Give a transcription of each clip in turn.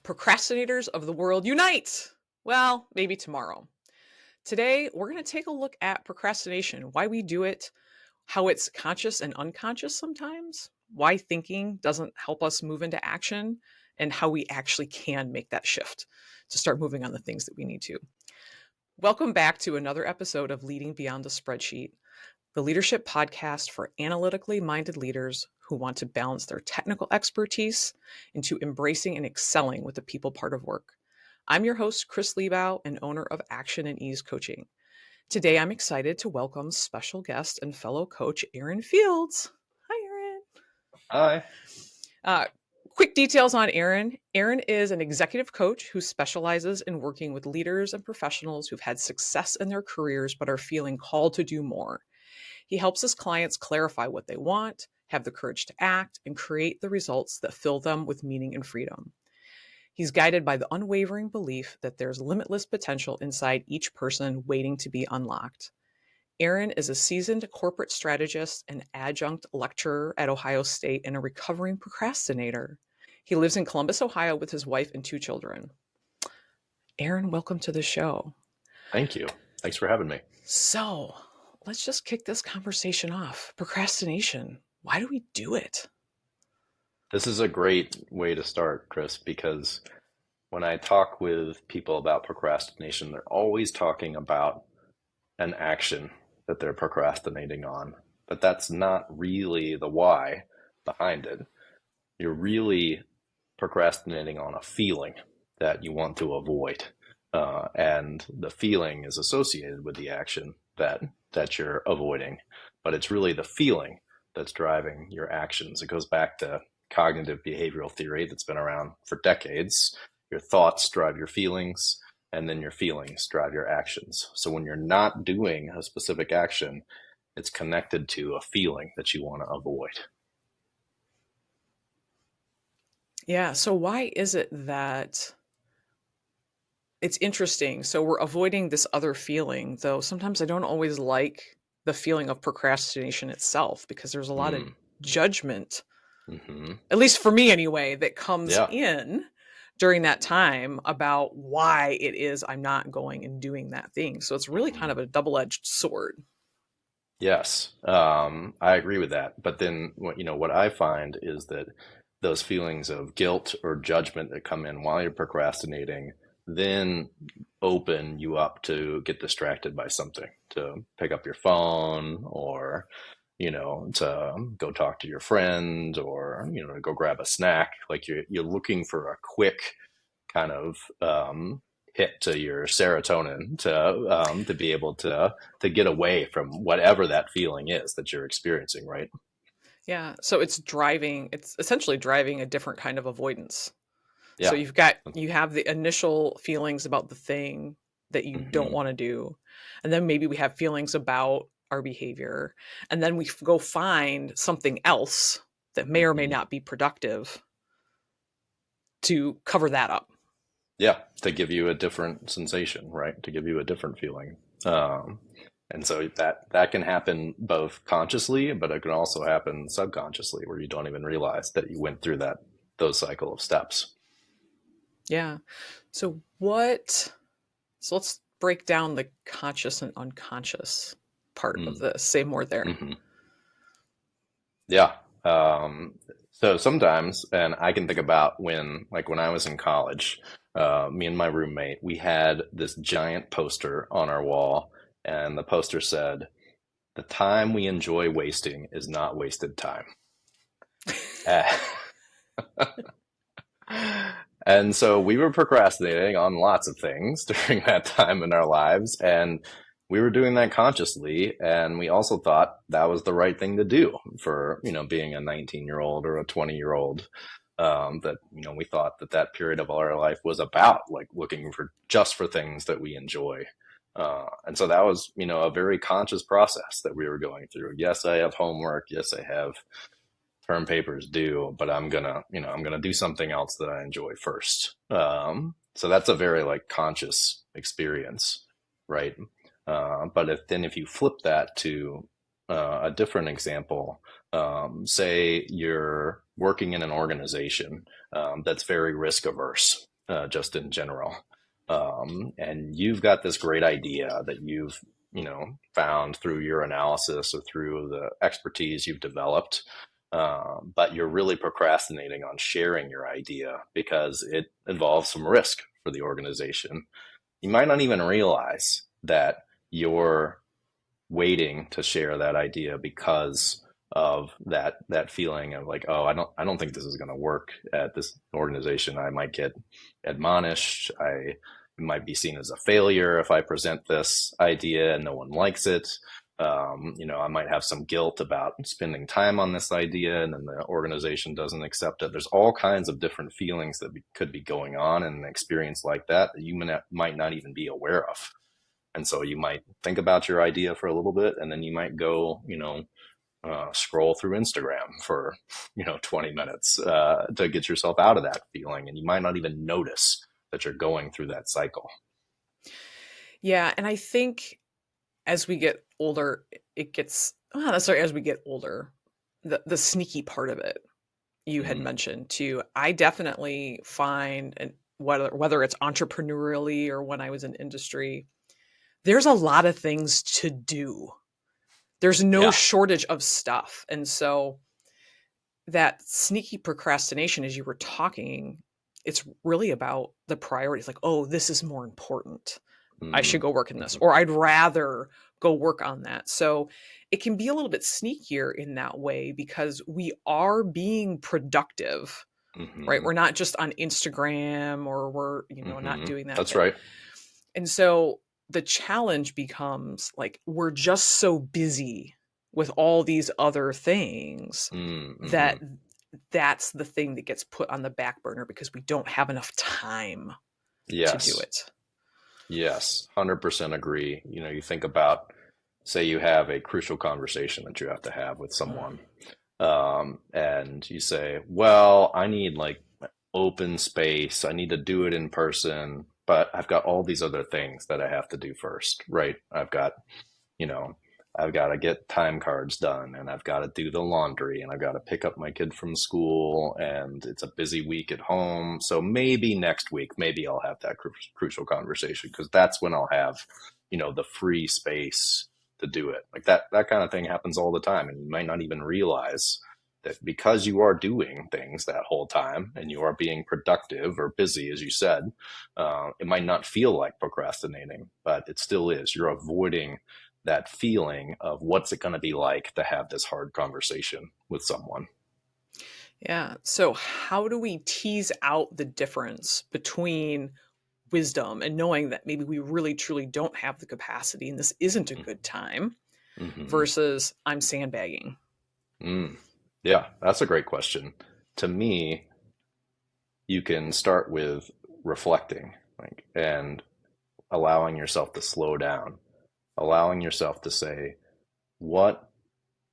Procrastinators of the world unite! Well, maybe tomorrow. Today, we're going to take a look at procrastination, why we do it, how it's conscious and unconscious sometimes, why thinking doesn't help us move into action, and how we actually can make that shift to start moving on the things that we need to. Welcome back to another episode of Leading Beyond the Spreadsheet, the leadership podcast for analytically minded leaders who want to balance their technical expertise into embracing and excelling with the people part of work. I'm your host, Kris Liebau, and owner of Action and Ease Coaching. Today, I'm excited to welcome special guest and fellow coach, Aaron Fields. Hi, Aaron. Hi. Quick details on Aaron. Aaron is an executive coach who specializes in working with leaders and professionals who've had success in their careers but are feeling called to do more. He helps his clients clarify what they want, have the courage to act, and create the results that fill them with meaning and freedom. He's guided by the unwavering belief that there's limitless potential inside each person waiting to be unlocked. Aaron is a seasoned corporate strategist and adjunct lecturer at Ohio State and a recovering procrastinator. He lives in Columbus, Ohio with his wife and 2 children. Aaron, welcome to the show. Thank you. Thanks for having me. So, let's just kick this conversation off. Procrastination. Why do we do it? This is a great way to start, Kris, because when I talk with people about procrastination, they're always talking about an action that they're procrastinating on. But that's not really the why behind it. You're really procrastinating on a feeling that you want to avoid. And the feeling is associated with the action that you're avoiding. But it's really the feeling that's driving your actions. It goes back to cognitive behavioral theory that's been around for decades. Your thoughts drive your feelings, and then your feelings drive your actions. So when you're not doing a specific action, it's connected to a feeling that you want to avoid. Yeah, so why is it that it's interesting? So we're avoiding this other feeling, though sometimes I don't always like the feeling of procrastination itself because there's a lot of judgment, at least for me anyway, that comes in during that time about why it is I'm not going and doing that thing. So it's really kind of a double-edged sword. Yes, I agree with that. But then what I find is that those feelings of guilt or judgment that come in while you're procrastinating then open you up to get distracted by something, to pick up your phone or, to go talk to your friend or, to go grab a snack. Like you're looking for a quick kind of hit to your serotonin to be able to get away from whatever that feeling is that you're experiencing, right? Yeah, so it's essentially driving a different kind of avoidance. Yeah. So you have the initial feelings about the thing that you don't want to do. And then maybe we have feelings about our behavior. And then we go find something else that may or may not be productive to cover that up. Yeah, to give you a different sensation, right? To give you a different feeling. And so that can happen both consciously, but it can also happen subconsciously where you don't even realize that you went through those cycle of steps. Yeah. So let's break down the conscious and unconscious part of this. Say more there. Yeah. So sometimes, and I can think about when I was in college, me and my roommate, we had this giant poster on our wall, and the poster said, "The time we enjoy wasting is not wasted time." And so we were procrastinating on lots of things during that time in our lives, and we were doing that consciously, and we also thought that was the right thing to do for, being a 19-year-old or a 20-year-old, that, we thought that period of our life was about like looking for things that we enjoy. And so that was, a very conscious process that we were going through. Yes, I have homework. Yes, I have term papers due, but I'm gonna do something else that I enjoy first. So that's a very conscious experience, right? But if you flip that to a different example, say you're working in an organization that's very risk averse, just in general. And you've got this great idea that you've, found through your analysis or through the expertise you've developed. But you're really procrastinating on sharing your idea because it involves some risk for the organization. You might not even realize that you're waiting to share that idea because of that feeling of like, oh, I don't think this is going to work at this organization. I might get admonished. I might be seen as a failure if I present this idea and no one likes it. I might have some guilt about spending time on this idea and then the organization doesn't accept it. There's all kinds of different feelings that could be going on in an experience like that you might not even be aware of. And so you might think about your idea for a little bit, and then you might go, scroll through Instagram for, 20 minutes to get yourself out of that feeling. And you might not even notice that you're going through that cycle. Yeah, and I think as we get older, it gets well, not necessarily as we get older, the sneaky part of it you had Mm, mentioned too. I definitely find, and whether it's entrepreneurially or when I was in industry, there's a lot of things to do. There's no yeah. shortage of stuff. And so that sneaky procrastination, as you were talking, it's really about the priorities. Like, oh, this is more important. I should Mm, go work in this, hmm. or I'd rather go work on that. So it can be a little bit sneakier in that way because we are being productive, right? Hmm. We're not just on Instagram or we're, not Hmm. doing that. That's right. And so the challenge becomes like we're just so busy with all these other things Mm-hmm. that that's the thing that gets put on the back burner because we don't have enough time to do Yes. it. Yes. 100% agree. You think about, say you have a crucial conversation that you have to have with Mm. someone. And you say, well, I need like open space. I need to do it in person, but I've got all these other things that I have to do first, right? You know, I've got to get time cards done and I've got to do the laundry and I've got to pick up my kid from school and it's a busy week at home. So maybe next week, maybe I'll have that crucial conversation because that's when I'll have, the free space to do it. Like that kind of thing happens all the time. And you might not even realize that because you are doing things that whole time and you are being productive or busy, as you said, it might not feel like procrastinating, but it still is. You're avoiding that feeling of what's it going to be like to have this hard conversation with someone. Yeah. So, how do we tease out the difference between wisdom and knowing that maybe we really truly don't have the capacity and this isn't a good time Mm-hmm. versus I'm sandbagging? Mm. Yeah, that's a great question. To me, you can start with reflecting, like, and allowing yourself to slow down, allowing yourself to say, what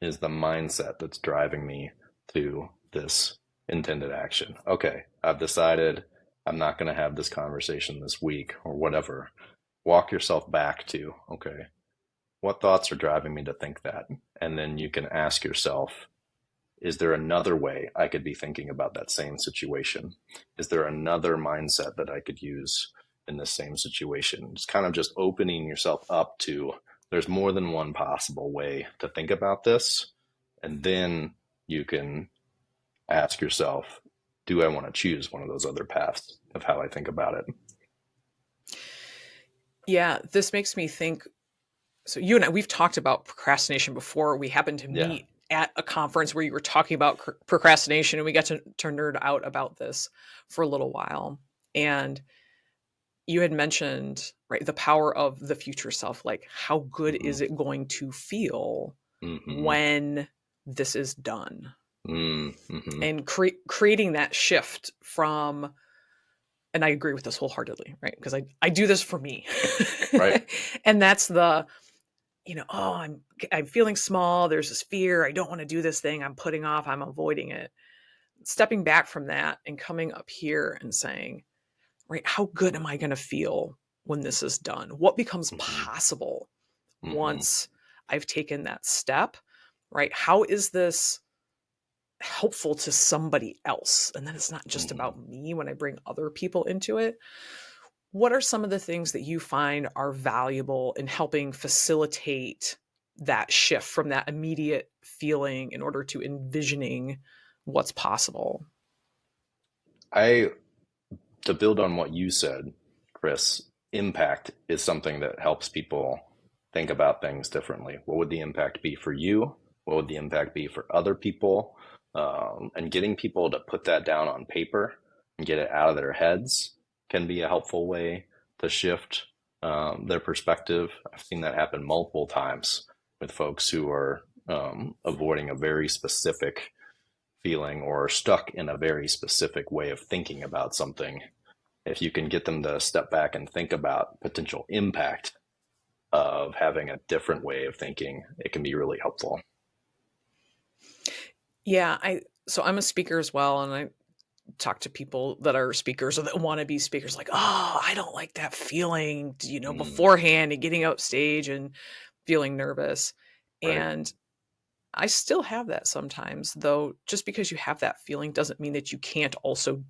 is the mindset that's driving me to this intended action? Okay, I've decided I'm not going to have this conversation this week or whatever. Walk yourself back to, okay, what thoughts are driving me to think that? And then you can ask yourself, is there another way I could be thinking about that same situation? Is there another mindset that I could use in the same situation? It's kind of just opening yourself up to there's more than one possible way to think about this. And then you can ask yourself, do I want to choose one of those other paths of how I think about it? Yeah, this makes me think. So, you and I, we've talked about procrastination before. We happened to Yeah. meet at a conference where you were talking about procrastination, and we got to nerd out about this for a little while. And you had mentioned, right, the power of the future self. Like, how good Mm-hmm. is it going to feel Mm-hmm. when this is done? Mm-hmm. And creating that shift from, and I agree with this wholeheartedly, right? Because I do this for me. Right. And that's the, oh, I'm feeling small. There's this fear. I don't want to do this thing. I'm putting off. I'm avoiding it. Stepping back from that and coming up here and saying, right, how good am I going to feel when this is done? What becomes Mm-hmm. possible Mm-hmm. once I've taken that step, right? How is this? helpful to somebody else. And then it's not just Mhm. about me when I bring other people into it. What are some of the things that you find are valuable in helping facilitate that shift from that immediate feeling in order to envisioning what's possible? I To build on what you said, Kris, impact is something that helps people think about things differently. What would the impact be for you? What would the impact be for other people? And getting people to put that down on paper and get it out of their heads can be a helpful way to shift their perspective. I've seen that happen multiple times with folks who are avoiding a very specific feeling or stuck in a very specific way of thinking about something. If you can get them to step back and think about potential impact of having a different way of thinking, it can be really helpful. Yeah, so I'm a speaker as well, and I talk to people that are speakers or that want to be speakers like, "Oh, I don't like that feeling, Mm, beforehand and getting up stage and feeling nervous." right. And I still have that sometimes, though just because you have that feeling doesn't mean that you can't also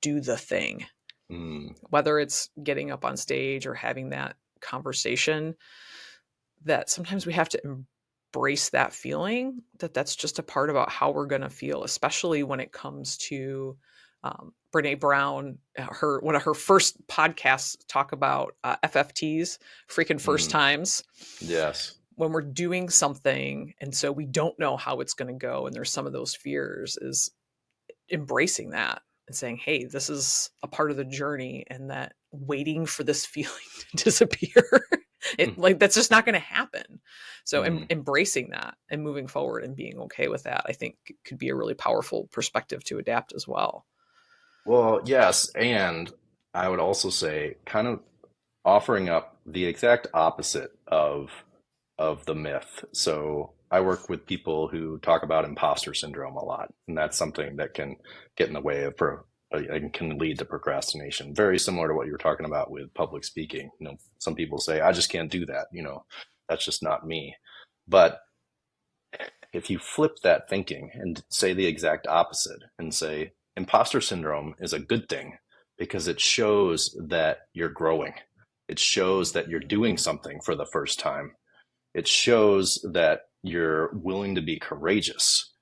do the thing. Mm, Whether it's getting up on stage or having that conversation, that sometimes we have to embrace that feeling, that's just a part about how we're going to feel, especially when it comes to Brene Brown. Her One of her first podcasts talk about FFTs, freaking first mm, times, yes. when we're doing something and so we don't know how it's going to go and there's some of those fears, is embracing that and saying, hey, this is a part of the journey, and that waiting for this feeling to disappear, Mm, that's just not going to happen. So mm. embracing that and moving forward and being okay with that, I think could be a really powerful perspective to adapt as well. Well, yes. And I would also say, kind of offering up the exact opposite of the myth. So I work with people who talk about imposter syndrome a lot, and that's something that can get in the way of and can lead to procrastination. Very similar to what you were talking about with public speaking. Some people say, "I just can't do that." That's just not me. But if you flip that thinking and say the exact opposite and say imposter syndrome is a good thing because it shows that you're growing. It shows that you're doing something for the first time. It shows that you're willing to be courageous.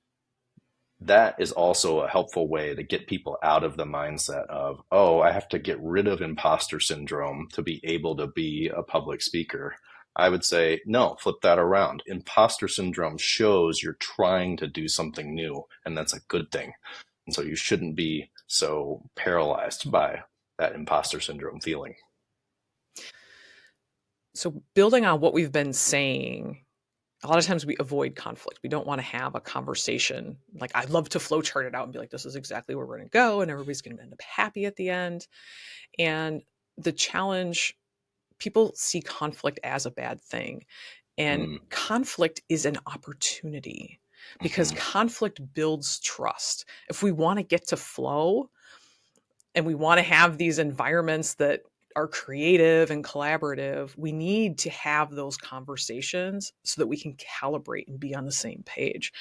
That is also a helpful way to get people out of the mindset of, oh, I have to get rid of imposter syndrome to be able to be a public speaker. I would say, no, flip that around. Imposter syndrome shows you're trying to do something new, and that's a good thing. And so you shouldn't be so paralyzed by that imposter syndrome feeling. So building on what we've been saying, a lot of times we avoid conflict. We don't want to have a conversation. Like, I love to flow chart it out and be like, this is exactly where we're going to go, and everybody's going to end up happy at the end. And the challenge, people see conflict as a bad thing. And Mm, conflict is an opportunity, because hmm. conflict builds trust. If we want to get to flow and we want to have these environments that are creative and collaborative, we need to have those conversations so that we can calibrate and be on the same page.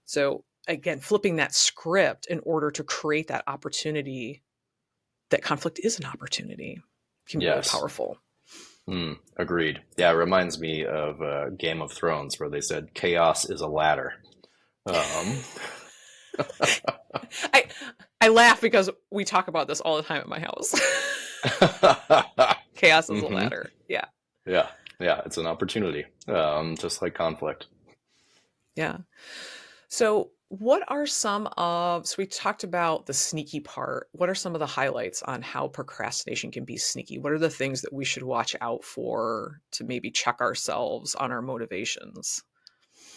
So, again, flipping that script in order to create that opportunity, that conflict is an opportunity, can be really Yes. powerful. Agreed. Yeah, it reminds me of Game of Thrones where they said chaos is a ladder. Um, I I laugh because we talk about this all the time at my house. Chaos is a hmm. ladder. Yeah. Yeah, yeah, it's an opportunity, just like conflict. Yeah. So, what are so we talked about the sneaky part. What are some of the highlights on how procrastination can be sneaky? What are the things that we should watch out for to maybe check ourselves on our motivations?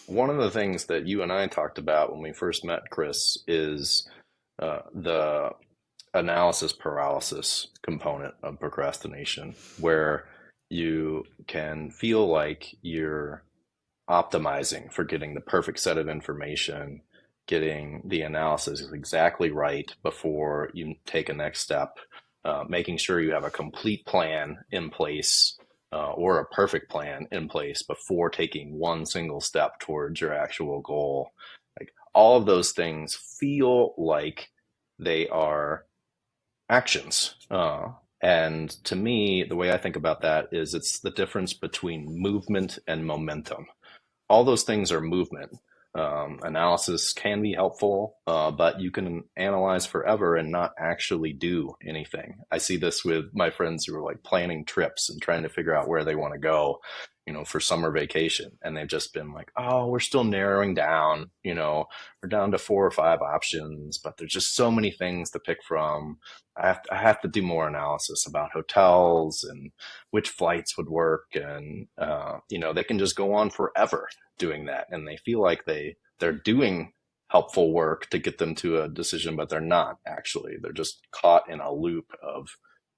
One of the things that you and I talked about when we first met, Kris, is the analysis paralysis component of procrastination, where you can feel like you're optimizing for getting the perfect set of information, getting the analysis exactly right before you take a next step, making sure you have a complete plan in place or a perfect plan in place before taking one single step towards your actual goal. Like all of those things feel like they are actions. And to me, the way I think about that is it's the difference between movement and momentum. All those things are movement. Analysis can be helpful, but you can analyze forever and not actually do anything. I see this with my friends who are like planning trips and trying to figure out where they want to go, for summer vacation. And they've just been like, oh, we're still narrowing down, we're down to 4 or 5 options, but there's just so many things to pick from. I have to do more analysis about hotels and which flights would work. And, they can just go on forever doing that, and they feel like they're doing helpful work to get them to a decision, but they're not actually. They're just caught in a loop of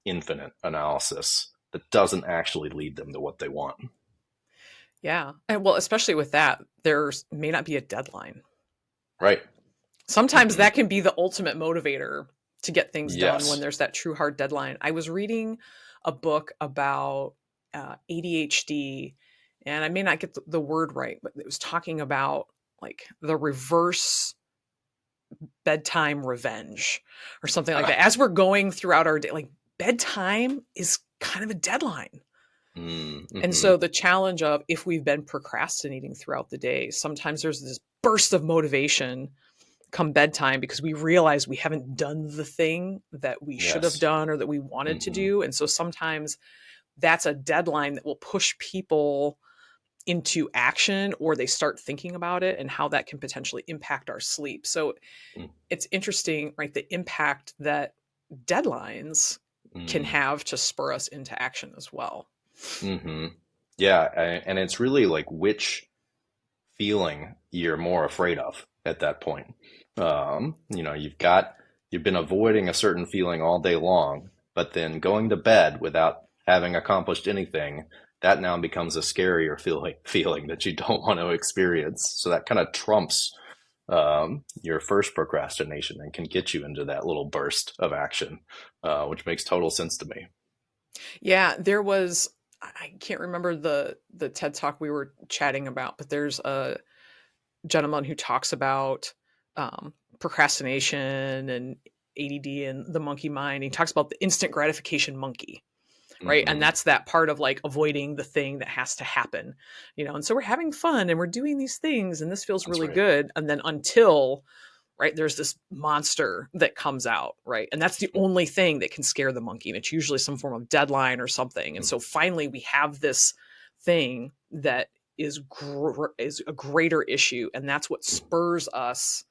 infinite analysis that doesn't actually lead them to what they want. Yeah. And well, especially with that, there's may not be a deadline. Right. Sometimes Hmm. that can be the ultimate motivator to get things done when Yes. there's that true hard deadline. I was reading a book about ADHD, and I may not get the word right, but it was talking about like the reverse bedtime revenge or something like that. Ah. As we're going throughout our day, like bedtime is kind of a deadline. And Mm-hmm. so the challenge of if we've been procrastinating throughout the day, sometimes there's this burst of motivation come bedtime because we realize we haven't done the thing that we should have Yes. done or that we wanted to Hmm. do. And so sometimes that's a deadline that will push people into action, or they start thinking about it and how that can potentially impact our sleep. So it's interesting, right? The impact that deadlines can Mm-hmm. have to spur us into action as well. Mm-hmm. Yeah, and it's really like which feeling you're more afraid of at that point. You've been avoiding a certain feeling all day long, but then going to bed without having accomplished anything, that now becomes a scarier feeling that you don't want to experience. So that kind of trumps your first procrastination and can get you into that little burst of action, which makes total sense to me. Yeah, there was I can't remember the TED talk we were chatting about, but there's a gentleman who talks about procrastination and ADD and the monkey mind. He talks about the instant gratification monkey, right? And Hmm. that's that part of like avoiding the thing that has to happen, And so we're having fun and we're doing these things and this feels That's really right. good. And then until right there's this monster that comes out, right, and that's the only thing that can scare the monkey, and it's usually some form of deadline or something. And so finally we have this thing that is a greater issue, and that's what spurs us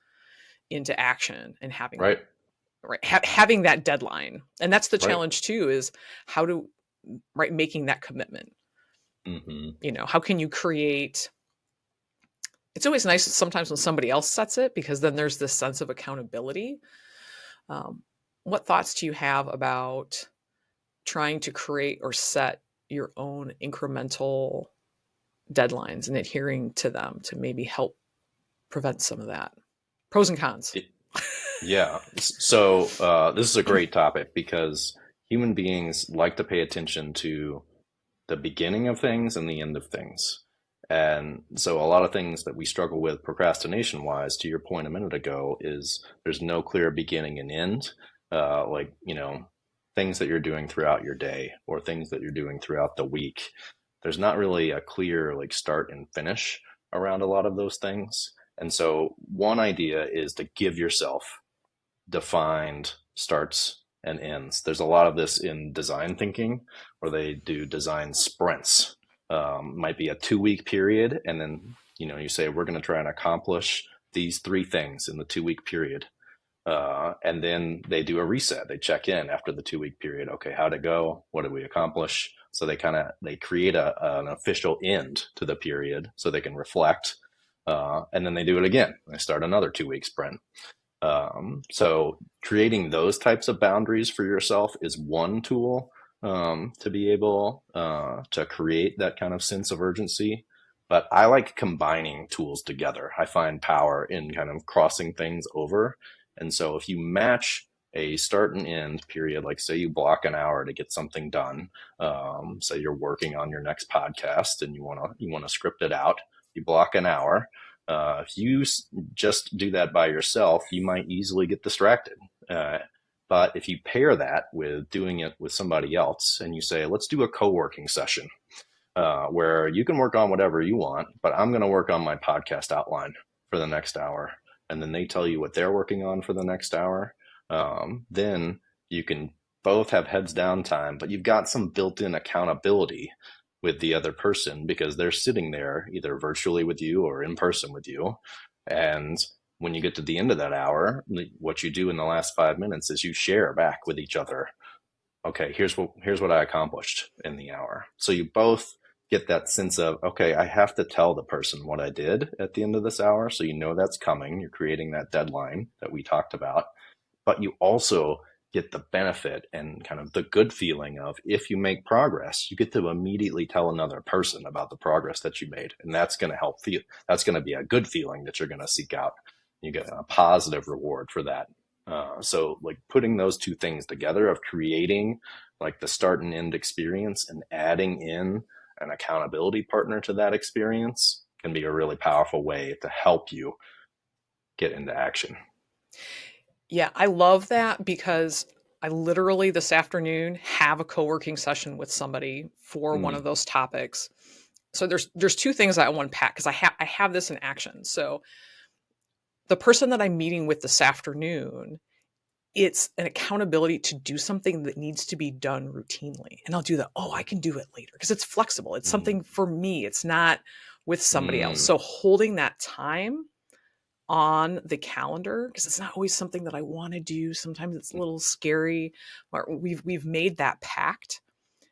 into action and having Right. having that deadline. And that's the Right. challenge too, is how to right making that commitment. Hmm. How can you create it's always nice sometimes when somebody else sets it, because then there's this sense of accountability. Um, what thoughts do you have about trying to create or set your own incremental deadlines and adhering to them to maybe help prevent some of that? Pros and cons. Yeah. So this is a great topic because human beings like to pay attention to the beginning of things and the end of things. And so a lot of things that we struggle with procrastination wise, to your point a minute ago, is there's no clear beginning and end. Like, things that you're doing throughout your day or things that you're doing throughout the week. There's not really a clear like start and finish around a lot of those things. And so one idea is to give yourself defined starts and ends. There's a lot of this in design thinking where they do design sprints. Might be a 2 week period, and then you say we're going to try and accomplish these 3 things in the 2 week period, and then they do a reset. They check in after the 2 week period. Okay, how'd it go? What did we accomplish? So they create an official end to the period so they can reflect, and then they do it again. They start another 2 week sprint. So creating those types of boundaries for yourself is one tool to be able to create that kind of sense of urgency. But I like combining tools together. I find power in kind of crossing things over. And so if you match a start and end period, like say you block an hour to get something done, say you're working on your next podcast and you want to script it out, you block an hour. If you just do that by yourself, you might easily get distracted. Uh, but if you pair that with doing it with somebody else and you say, let's do a co-working session where you can work on whatever you want, but I'm going to work on my podcast outline for the next hour. And then they tell you what they're working on for the next hour. Then you can both have heads down time, but you've got some built in accountability with the other person because they're sitting there either virtually with you or in person with you. And when you get to the end of that hour, what you do in the last 5 minutes is you share back with each other. Okay, here's what I accomplished in the hour. So you both get that sense of, okay, I have to tell the person what I did at the end of this hour. So you know that's coming. You're creating that deadline that we talked about, but you also get the benefit and kind of the good feeling of if you make progress, you get to immediately tell another person about the progress that you made. And that's going to help feel, that's going to be a good feeling that you're going to seek out. You get a positive reward for that. So like putting those two things together of creating like the start and end experience and adding in an accountability partner to that experience can be a really powerful way to help you get into action. Yeah, I love that because I literally this afternoon have a co-working session with somebody for one Mm, of those topics. So there's two things I want to unpack because I have this in action. So the person that I'm meeting with this afternoon, it's an accountability to do something that needs to be done routinely. And I'll do that. Oh, I can do it later because it's flexible. It's mm, something for me. It's not with somebody else. mm, So holding that time on the calendar because it's not always something that I want to do. Sometimes it's a little scary. But we've made that pact,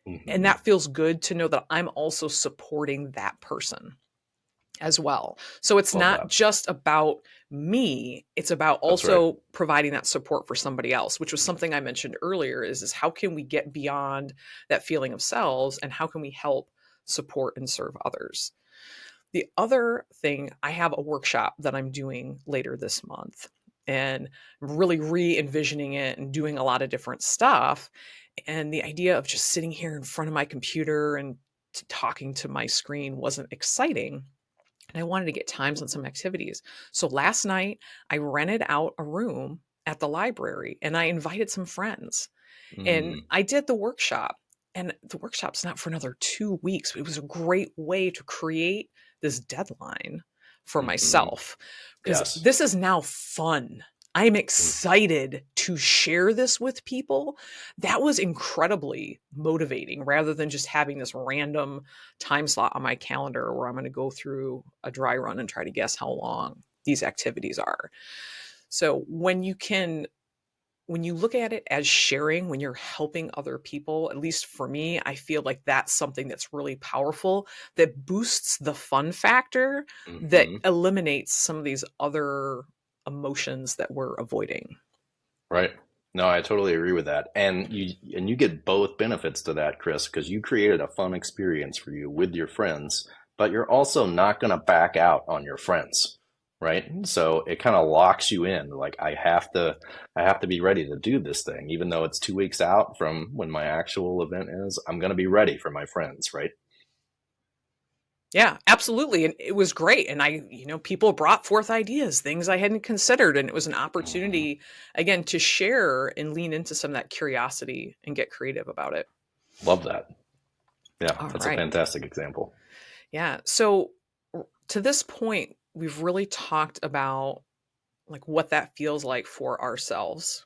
and mm-hmm. that feels good to know that I'm also supporting that person as well. So it's Love not that. just about me, it's about That's right. also providing that support for somebody else, which was something I mentioned earlier is how can we get beyond that feeling of selves and how can we help support and serve others? The other thing, I have a workshop that I'm doing later this month and really re envisioning it and doing a lot of different stuff. And the idea of just sitting here in front of my computer and talking to my screen wasn't exciting. And I wanted to get times on some activities. So last night, I rented out a room at the library and I invited some friends and Mm, I did the workshop. And the workshop's not for another 2 weeks, but it was a great way to create this deadline for mm-hmm. myself because Yes. this is now fun. I'm Mm, excited to share this with people. That was incredibly motivating rather than just having this random time slot on my calendar where I'm going to go through a dry run and try to guess how long these activities are. So when you look at it as sharing, when you're helping other people, at least for me, I feel like that's something that's really powerful that boosts the fun factor that mm-hmm. eliminates some of these other emotions that we're avoiding. Right. No, I totally agree with that. And you get both benefits to that, Kris, because you created a fun experience for you with your friends, but you're also not going to back out on your friends, right? So it kind of locks you in. Like I have to be ready to do this thing, even though it's 2 weeks out from when my actual event is. I'm going to be ready for my friends, right? Yeah, absolutely. And it was great. And people brought forth ideas, things I hadn't considered. And it was an Mhm. opportunity, again, to share and lean into some of that curiosity and get creative about it. Love that. Yeah, All that's a right. fantastic example. Yeah. So to this point, we've really talked about like what that feels like for ourselves.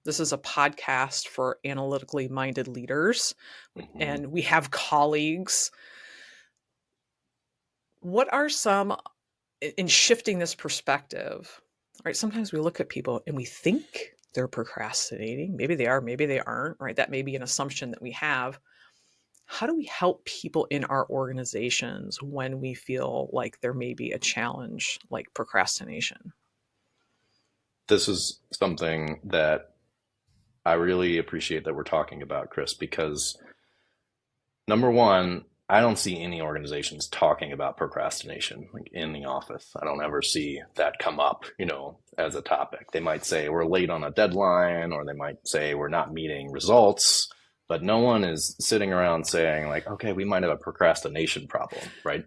This is a podcast for analytically minded leaders, Hmm. and we have colleagues. What are some in shifting this perspective? Right? Sometimes we look at people and we think they're procrastinating. Maybe they are, maybe they aren't, right? That may be an assumption that we have. How do we help people in our organizations when we feel like there may be a challenge like procrastination? This is something that I really appreciate that we're talking about, Kris, because number one, I don't see any organizations talking about procrastination like in the office. I don't ever see that come up, as a topic. They might say we're late on a deadline, or they might say we're not meeting results, but no one is sitting around saying like, okay, we might have a procrastination problem, right?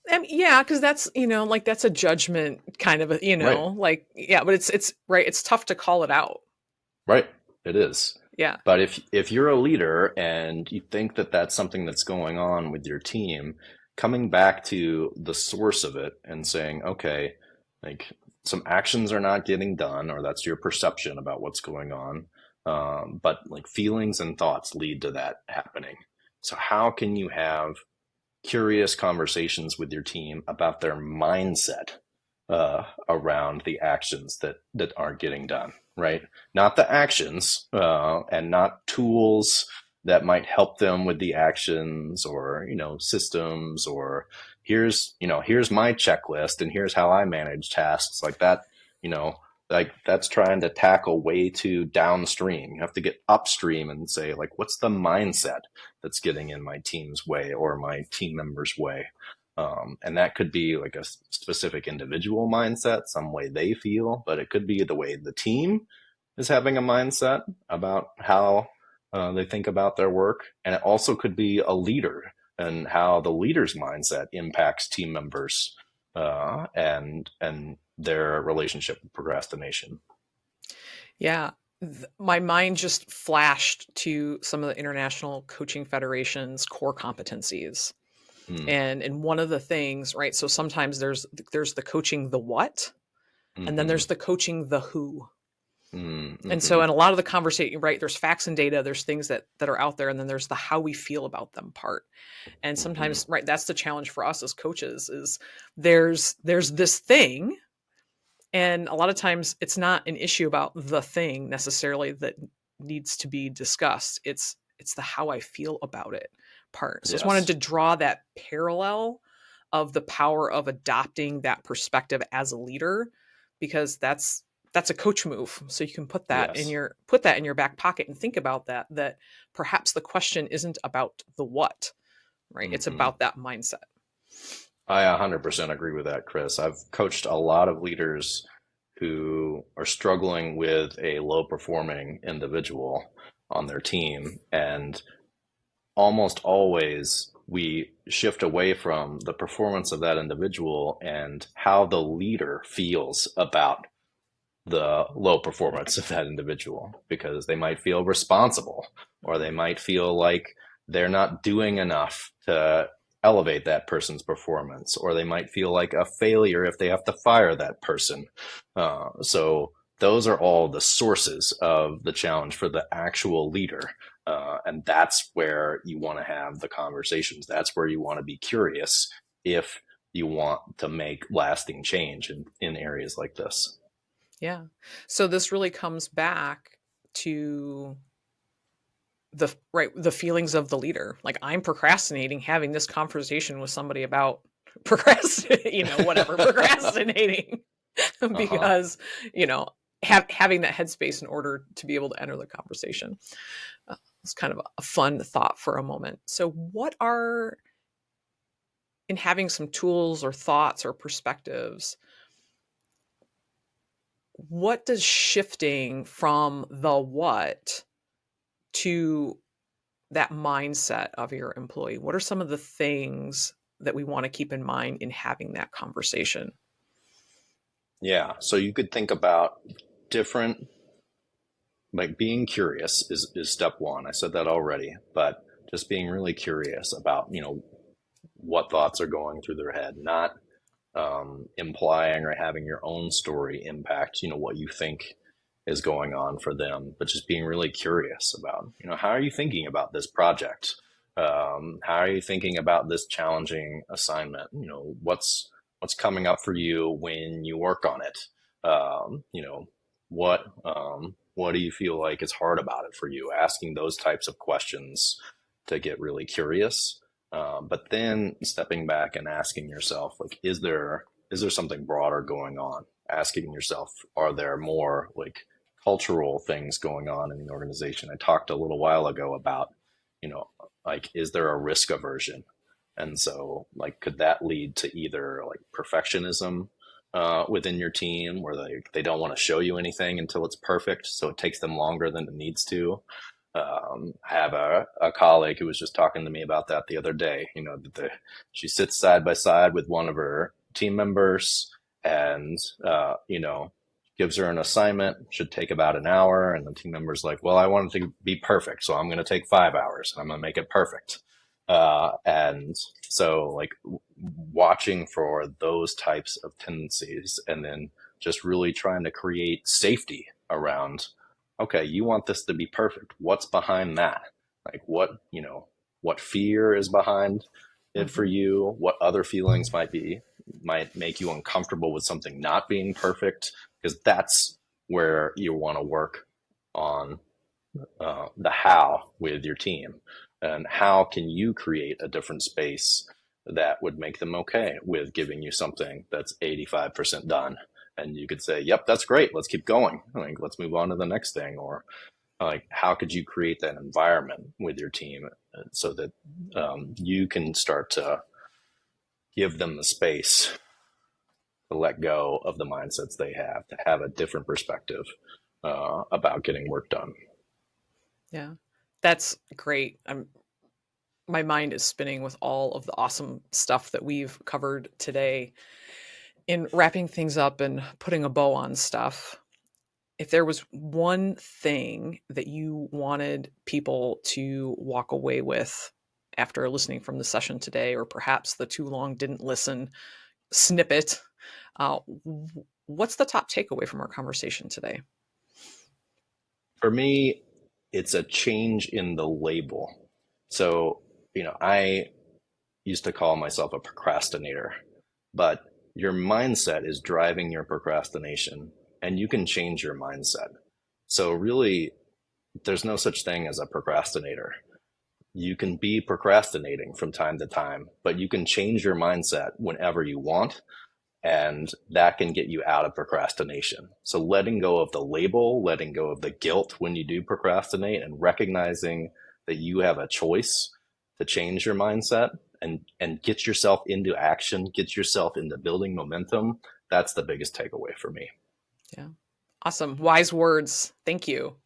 I mean, yeah, because that's, like that's a judgment kind of a, Right. like, yeah, but it's right. It's tough to call it out. Right. It is. Yeah. But if you're a leader and you think that that's something that's going on with your team, coming back to the source of it and saying, okay, like some actions are not getting done, or that's your perception about what's going on. But like feelings and thoughts lead to that happening. So how can you have curious conversations with your team about their mindset around the actions that aren't getting done, right? Not the actions and not tools that might help them with the actions, or systems, or here's my checklist and here's how I manage tasks like that. You know, like that's trying to tackle way too downstream. You have to get upstream and say, like, what's the mindset that's getting in my team's way or my team members' way? And that could be like a specific individual mindset, some way they feel, but it could be the way the team is having a mindset about how they think about their work. And it also could be a leader and how the leader's mindset impacts team members and their relationship with procrastination. Yeah. My mind just flashed to some of the International Coaching Federation's core competencies. Mm, And one of the things, right? So sometimes there's the coaching the what, and then mm-hmm, there's the coaching the who. And so mm-hmm. in a lot of the conversation, right, there's facts and data, there's things that are out there, and then there's the how we feel about them part. And Mm-hmm. sometimes, right, that's the challenge for us as coaches is there's this thing, and a lot of times it's not an issue about the thing necessarily that needs to be discussed. It's the how I feel about it part. So I just wanted to Yes. draw that parallel of the power of adopting that perspective as a leader, because that's a coach move. So you can Yes. put that in your back pocket and think about that perhaps the question isn't about the what, right? It's Mm-hmm. about that mindset. I 100% agree with that, Chris. I've coached a lot of leaders who are struggling with a low performing individual on their team. And almost always we shift away from the performance of that individual and how the leader feels about the low performance of that individual, because they might feel responsible, or they might feel like they're not doing enough to elevate that person's performance, or they might feel like a failure if they have to fire that person. So those are all the sources of the challenge for the actual leader. And that's where you want to have the conversations. That's where you want to be curious if you want to make lasting change in areas like this. Yeah. So this really comes back to the feelings of the leader. Like I'm procrastinating having this conversation with somebody about procrastinating, whatever, procrastinating Uh-huh. because, you know, having that headspace in order to be able to enter the conversation. It's kind of a fun thought for a moment. So what are in having some tools or thoughts or perspectives, what does shifting from the what to that mindset of your employee, what are some of the things that we want to keep in mind in having that conversation? Yeah. So you could think about different, like being curious is step one. I said that already, but just being really curious about, what thoughts are going through their head, not implying or having your own story impact, what you think is going on for them, but just being really curious about, how are you thinking about this project? How are you thinking about this challenging assignment? What's coming up for you when you work on it? What do you feel like is hard about it for you? Asking those types of questions to get really curious, but then stepping back and asking yourself, like, is there something broader going on? Asking yourself, are there more like cultural things going on in the organization? I talked a little while ago about, you know, like, is there a risk aversion? And so, like, could that lead to either like perfectionism within your team, where they don't want to show you anything until it's perfect, so it takes them longer than it needs to? I have a colleague who was just talking to me about that the other day. She sits side by side with one of her team members and, gives her an assignment, should take about an hour. And the team member's like, well, I want it to be perfect. So I'm going to take 5 hours and I'm going to make it perfect. And so, like, watching for those types of tendencies and then just really trying to create safety around, okay, you want this to be perfect. What's behind that? Like, what fear is behind it for Mhm. you? What other feelings might make you uncomfortable with something not being perfect? Because that's where you want to work on the how with your team, and how can you create a different space that would make them okay with giving you something that's 85% done, and you could say, yep, that's great, let's keep going, like, let's move on to the next thing. Or like, how could you create that environment with your team so that you can start to give them the space to let go of the mindsets they have, to have a different perspective about getting work done. Yeah. That's great. My mind is spinning with all of the awesome stuff that we've covered today. In wrapping things up and putting a bow on stuff, if there was one thing that you wanted people to walk away with after listening from the session today, or perhaps the too long didn't listen snippet, what's the top takeaway from our conversation today? For me, it's a change in the label. So, I used to call myself a procrastinator, but your mindset is driving your procrastination, and you can change your mindset. So, really, there's no such thing as a procrastinator. You can be procrastinating from time to time, but you can change your mindset whenever you want, and that can get you out of procrastination. So letting go of the label, letting go of the guilt when you do procrastinate, and recognizing that you have a choice to change your mindset and get yourself into action, get yourself into building momentum. That's the biggest takeaway for me. Yeah. Awesome. Wise words. Thank you.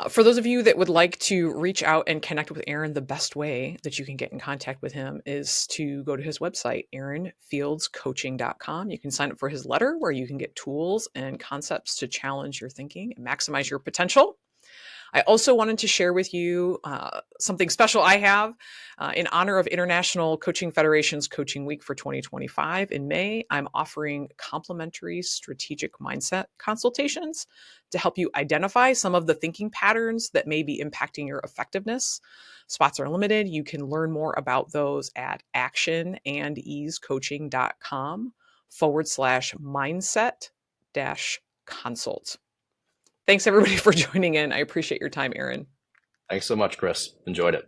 For those of you that would like to reach out and connect with Aaron, the best way that you can get in contact with him is to go to his website, aaronfieldscoaching.com. You can sign up for his letter where you can get tools and concepts to challenge your thinking and maximize your potential. I also wanted to share with you something special I have in honor of International Coaching Federation's Coaching Week for 2025. In May, I'm offering complimentary strategic mindset consultations to help you identify some of the thinking patterns that may be impacting your effectiveness. Spots are limited. You can learn more about those at actionandeasecoaching.com/mindset consult. Thanks everybody for joining in. I appreciate your time, Aaron. Thanks so much, Kris. Enjoyed it.